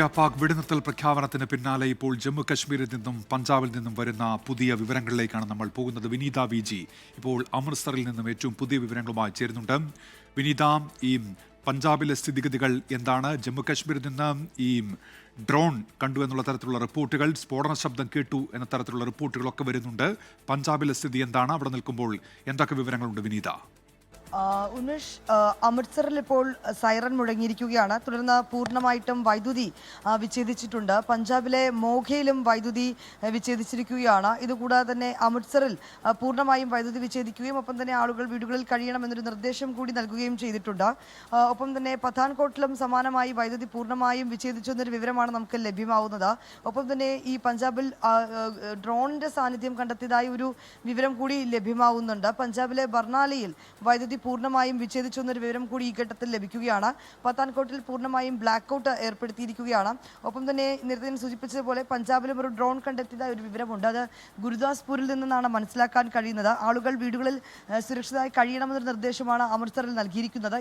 പാക് വെടിനിർത്തൽ പ്രഖ്യാപനത്തിന് പിന്നാലെ ഇപ്പോൾ ജമ്മു കശ്മീരിൽ നിന്നും പഞ്ചാബിൽ നിന്നും വരുന്ന പുതിയ വിവരങ്ങളിലേക്കാണ് നമ്മൾ പോകുന്നത്. വിനീത വി ജി ഇപ്പോൾ അമൃത്സറിൽ നിന്നും ഏറ്റവും പുതിയ വിവരങ്ങളുമായി ചേരുന്നുണ്ട്. വിനീത, ഈ പഞ്ചാബിലെ സ്ഥിതിഗതികൾ എന്താണ്? ജമ്മു കശ്മീരിൽ നിന്ന് ഈ ഡ്രോൺ കണ്ടു എന്നുള്ള തരത്തിലുള്ള റിപ്പോർട്ടുകൾ, സ്ഫോടന ശബ്ദം കേട്ടു എന്ന തരത്തിലുള്ള റിപ്പോർട്ടുകളൊക്കെ വരുന്നുണ്ട്. പഞ്ചാബിലെ സ്ഥിതി എന്താണ്? അവിടെ നിൽക്കുമ്പോൾ എന്തൊക്കെ വിവരങ്ങളുണ്ട് വിനീത? ഉമേഷ്, അമൃത്സറിൽ ഇപ്പോൾ സൈറൻ മുഴങ്ങിയിരിക്കുകയാണ്. തുടർന്ന് പൂർണ്ണമായിട്ടും വൈദ്യുതി വിച്ഛേദിച്ചിട്ടുണ്ട്. പഞ്ചാബിലെ മോഘയിലും വൈദ്യുതി വിച്ഛേദിച്ചിരിക്കുകയാണ്. ഇതുകൂടാതെ തന്നെ അമൃത്സറിൽ പൂർണ്ണമായും വൈദ്യുതി വിച്ഛേദിക്കുകയും ഒപ്പം തന്നെ ആളുകൾ വീടുകളിൽ കഴിയണമെന്നൊരു നിർദ്ദേശം കൂടി നൽകുകയും ചെയ്തിട്ടുണ്ട്. ഒപ്പം തന്നെ പത്താൻകോട്ടിലും സമാനമായി വൈദ്യുതി പൂർണ്ണമായും വിച്ഛേദിച്ചു എന്നൊരു വിവരമാണ് നമുക്ക് ലഭ്യമാവുന്നത്. ഒപ്പം തന്നെ ഈ പഞ്ചാബിൽ ഡ്രോണിന്റെ സാന്നിധ്യം കണ്ടെത്തിയതായി ഒരു വിവരം കൂടി ലഭ്യമാവുന്നുണ്ട്. പഞ്ചാബിലെ ബർണാലയിൽ വൈദ്യുതി പൂർണ്ണമായും വിച്ഛേദിച്ചു എന്നൊരു വിവരം കൂടി ഈ ഘട്ടത്തിൽ ലഭിക്കുകയാണ്. പത്താൻകോട്ടിൽ പൂർണ്ണമായും ബ്ലാക്ക് ഔട്ട് ഏർപ്പെടുത്തിയിരിക്കുകയാണ്. ഒപ്പം തന്നെ നേരത്തെ സൂചിപ്പിച്ചതുപോലെ പഞ്ചാബിലും ഒരു ഡ്രോൺ കണ്ടെത്തിയതായ ഒരു വിവരമുണ്ട്. അത് ഗുരുദാസ്പൂരിൽ നിന്നാണ് മനസ്സിലാക്കാൻ കഴിയുന്നത്. ആളുകൾ വീടുകളിൽ സുരക്ഷിതമായി കഴിയണമെന്നൊരു നിർദ്ദേശമാണ് അമൃത്സറിൽ നൽകിയിരിക്കുന്നത്.